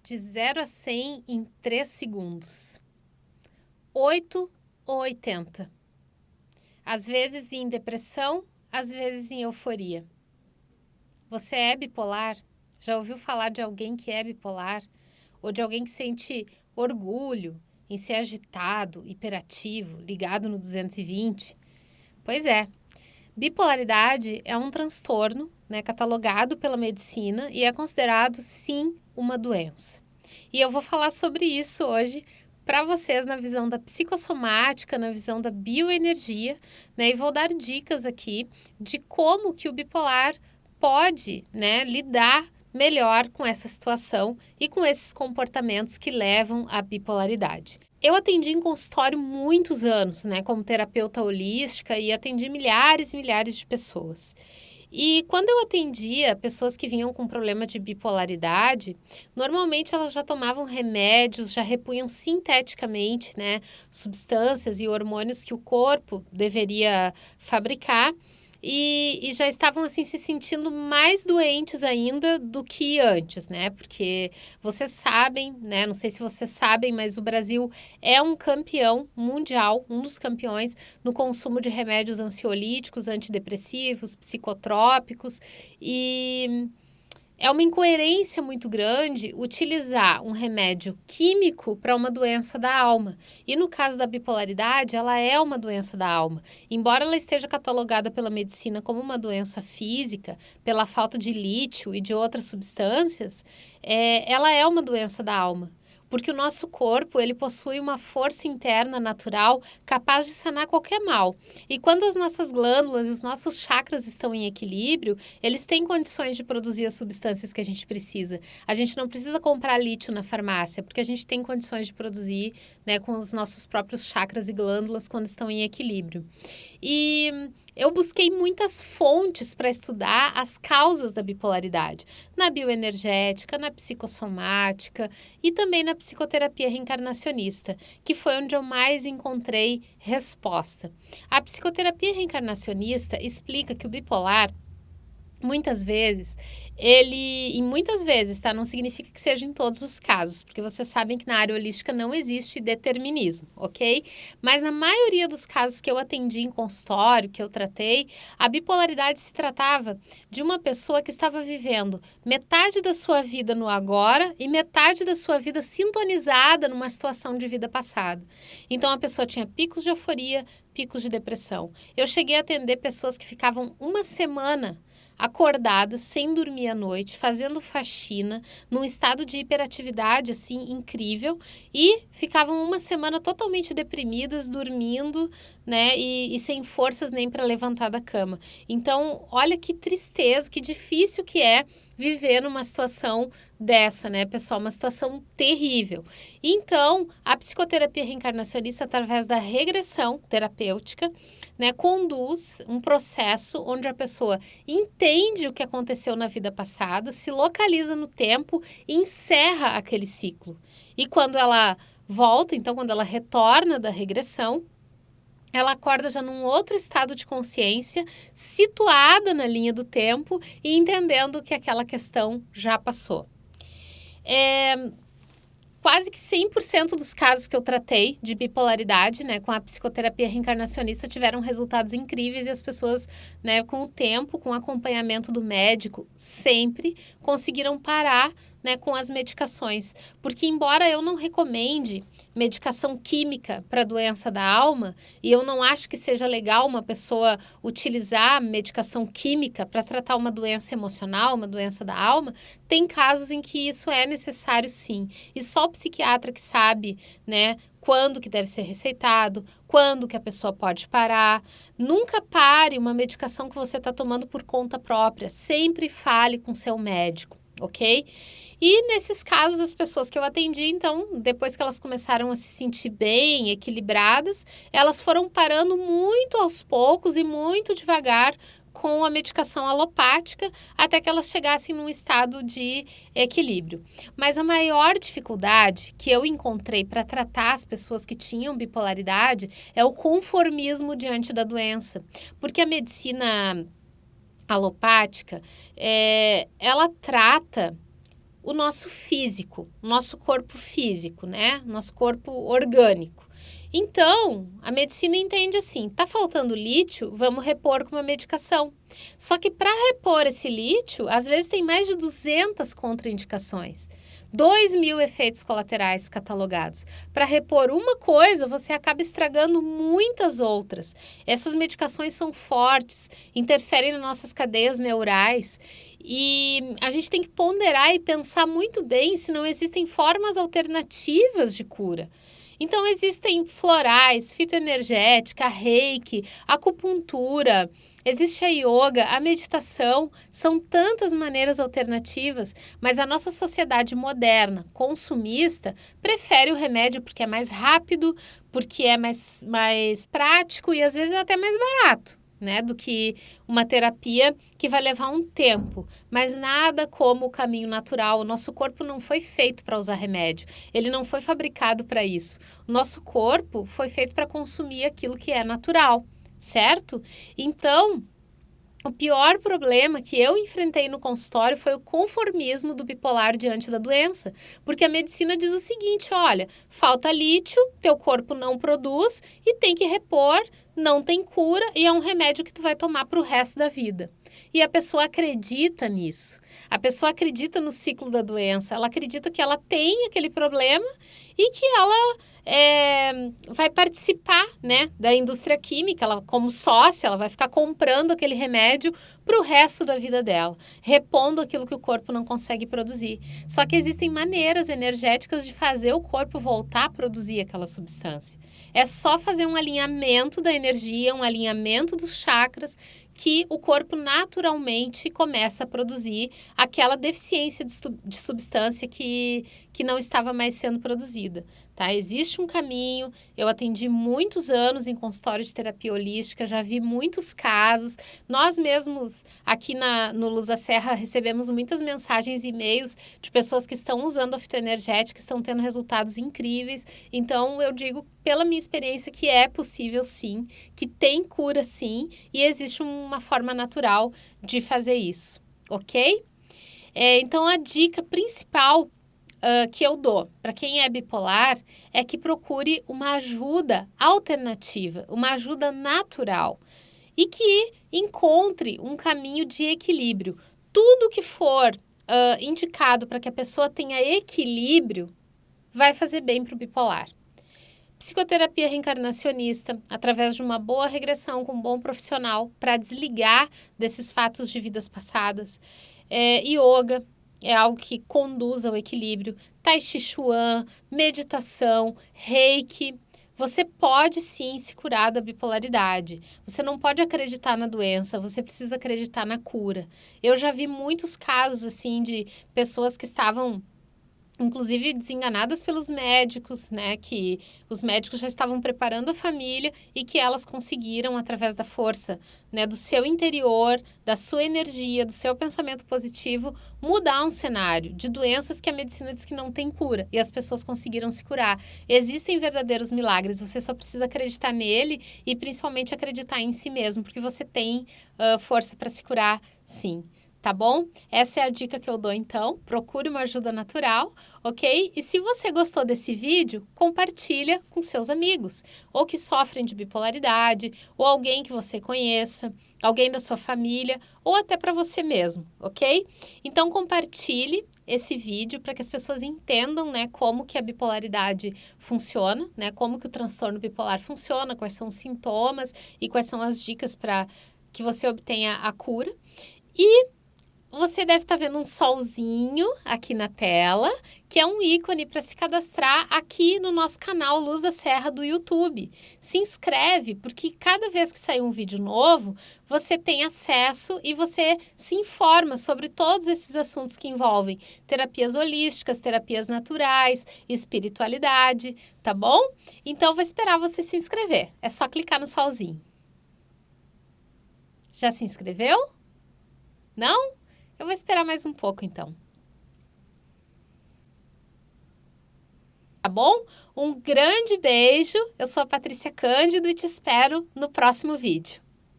De 0 a 100 em 3 segundos. 8 ou 80. Às vezes em depressão, às vezes em euforia. Você é bipolar? Já ouviu falar de alguém que é bipolar? Ou de alguém que sente orgulho em ser agitado, hiperativo, ligado no 220? Pois é. Bipolaridade é um transtorno, catalogado pela medicina e é considerado, sim, uma doença. E eu vou falar sobre isso hoje para vocês na visão da psicossomática, na visão da bioenergia, e vou dar dicas aqui de como que o bipolar pode, lidar melhor com essa situação e com esses comportamentos que levam à bipolaridade. Eu atendi em consultório muitos anos, como terapeuta holística e atendi milhares e milhares de pessoas. E quando eu atendia pessoas que vinham com problema de bipolaridade, normalmente elas já tomavam remédios, já repunham sinteticamente, substâncias e hormônios que o corpo deveria fabricar. E já estavam assim se sentindo mais doentes ainda do que antes, Porque vocês sabem, não sei se vocês sabem, mas o Brasil é um campeão mundial, um dos campeões no consumo de remédios ansiolíticos, antidepressivos, psicotrópicos e é uma incoerência muito grande utilizar um remédio químico para uma doença da alma. E no caso da bipolaridade, ela é uma doença da alma. Embora ela esteja catalogada pela medicina como uma doença física, pela falta de lítio e de outras substâncias, ela é uma doença da alma. Porque o nosso corpo, ele possui uma força interna natural capaz de sanar qualquer mal. E quando as nossas glândulas e os nossos chakras estão em equilíbrio, eles têm condições de produzir as substâncias que a gente precisa. A gente não precisa comprar lítio na farmácia, porque a gente tem condições de produzir, com os nossos próprios chakras e glândulas quando estão em equilíbrio. E eu busquei muitas fontes para estudar as causas da bipolaridade, na bioenergética, na psicossomática e também na psicoterapia reencarnacionista, que foi onde eu mais encontrei resposta. A psicoterapia reencarnacionista explica que o bipolar, muitas vezes, tá? Não significa que seja em todos os casos, porque vocês sabem que na área holística não existe determinismo, ok? Mas na maioria dos casos que eu atendi em consultório, que eu tratei, a bipolaridade se tratava de uma pessoa que estava vivendo metade da sua vida no agora e metade da sua vida sintonizada numa situação de vida passada. Então a pessoa tinha picos de euforia, picos de depressão. Eu cheguei a atender pessoas que ficavam uma semana acordadas, sem dormir à noite, fazendo faxina, num estado de hiperatividade, assim, incrível, e ficavam uma semana totalmente deprimidas, dormindo, e sem forças nem para levantar da cama. Então, olha que tristeza, que difícil que é viver numa situação dessa, pessoal? Uma situação terrível. Então, a psicoterapia reencarnacionista, através da regressão terapêutica, conduz um processo onde a pessoa entende o que aconteceu na vida passada, se localiza no tempo e encerra aquele ciclo. E quando ela volta, então, quando ela retorna da regressão, ela acorda já num outro estado de consciência, situada na linha do tempo e entendendo que aquela questão já passou. Quase que 100% dos casos que eu tratei de bipolaridade, com a psicoterapia reencarnacionista, tiveram resultados incríveis e as pessoas, com o tempo, com o acompanhamento do médico, sempre conseguiram parar, com as medicações. Porque embora eu não recomende medicação química para doença da alma, e eu não acho que seja legal uma pessoa utilizar medicação química para tratar uma doença emocional, uma doença da alma, tem casos em que isso é necessário sim. E só o psiquiatra que sabe, quando que deve ser receitado, quando que a pessoa pode parar. Nunca pare uma medicação que você está tomando por conta própria. Sempre fale com seu médico, ok? E nesses casos, as pessoas que eu atendi, então, depois que elas começaram a se sentir bem, equilibradas, elas foram parando muito aos poucos e muito devagar com a medicação alopática até que elas chegassem num estado de equilíbrio. Mas a maior dificuldade que eu encontrei para tratar as pessoas que tinham bipolaridade é o conformismo diante da doença. Porque a medicina alopática, ela trata o nosso físico, o nosso corpo físico, né? Nosso corpo orgânico. Então, a medicina entende assim, tá faltando lítio, vamos repor com uma medicação. Só que para repor esse lítio, às vezes tem mais de 200 contraindicações. 2.000 efeitos colaterais catalogados. Para repor uma coisa, você acaba estragando muitas outras. Essas medicações são fortes, interferem nas nossas cadeias neurais e a gente tem que ponderar e pensar muito bem se não existem formas alternativas de cura. Então, existem florais, fitoenergética, reiki, acupuntura, existe a yoga, a meditação, são tantas maneiras alternativas, mas a nossa sociedade moderna, consumista, prefere o remédio porque é mais rápido, porque é mais prático e às vezes é até mais barato, né, do que uma terapia que vai levar um tempo, mas nada como o caminho natural. O nosso corpo não foi feito para usar remédio, ele não foi fabricado para isso. O nosso corpo foi feito para consumir aquilo que é natural, certo? Então, o pior problema que eu enfrentei no consultório foi o conformismo do bipolar diante da doença, porque a medicina diz o seguinte, olha, falta lítio, teu corpo não produz e tem que repor, não tem cura e é um remédio que tu vai tomar para o resto da vida. E a pessoa acredita nisso, a pessoa acredita no ciclo da doença, ela acredita que ela tem aquele problema e que ela vai participar, né, da indústria química, ela, como sócia, ela vai ficar comprando aquele remédio para o resto da vida dela, repondo aquilo que o corpo não consegue produzir. Só que existem maneiras energéticas de fazer o corpo voltar a produzir aquela substância. É só fazer um alinhamento da energia, um alinhamento dos chakras, que o corpo naturalmente começa a produzir aquela deficiência de substância que não estava mais sendo produzida. Tá? Existe um caminho, eu atendi muitos anos em consultório de terapia holística, já vi muitos casos, nós mesmos aqui no Luz da Serra recebemos muitas mensagens e e-mails de pessoas que estão usando a fitoenergética, estão tendo resultados incríveis, então eu digo pela minha experiência que é possível sim, que tem cura sim, e existe uma forma natural de fazer isso, ok? Então a dica principal que eu dou para quem é bipolar é que procure uma ajuda alternativa, uma ajuda natural e que encontre um caminho de equilíbrio. Tudo que for indicado para que a pessoa tenha equilíbrio vai fazer bem para o bipolar. Psicoterapia reencarnacionista, através de uma boa regressão com um bom profissional para desligar desses fatos de vidas passadas. Yoga é algo que conduz ao equilíbrio. Tai Chi Chuan, meditação, reiki. Você pode sim se curar da bipolaridade. Você não pode acreditar na doença, você precisa acreditar na cura. Eu já vi muitos casos assim de pessoas que estavam inclusive desenganadas pelos médicos, né, que os médicos já estavam preparando a família e que elas conseguiram, através da força, né, do seu interior, da sua energia, do seu pensamento positivo, mudar um cenário de doenças que a medicina diz que não tem cura e as pessoas conseguiram se curar. Existem verdadeiros milagres, você só precisa acreditar nele e principalmente acreditar em si mesmo, porque você tem força para se curar, sim. Tá bom? Essa é a dica que eu dou então, procure uma ajuda natural, ok? E se você gostou desse vídeo, compartilha com seus amigos, ou que sofrem de bipolaridade, ou alguém que você conheça, alguém da sua família, ou até para você mesmo, ok? Então compartilhe esse vídeo para que as pessoas entendam, né, como que a bipolaridade funciona, né, como que o transtorno bipolar funciona, quais são os sintomas e quais são as dicas para que você obtenha a cura. E você deve estar vendo um solzinho aqui na tela, que é um ícone para se cadastrar aqui no nosso canal Luz da Serra do YouTube. Se inscreve, porque cada vez que sair um vídeo novo, você tem acesso e você se informa sobre todos esses assuntos que envolvem terapias holísticas, terapias naturais, espiritualidade, tá bom? Então, vou esperar você se inscrever. É só clicar no solzinho. Já se inscreveu? Não? Eu vou esperar mais um pouco, então. Tá bom? Um grande beijo. Eu sou a Patrícia Cândido e te espero no próximo vídeo.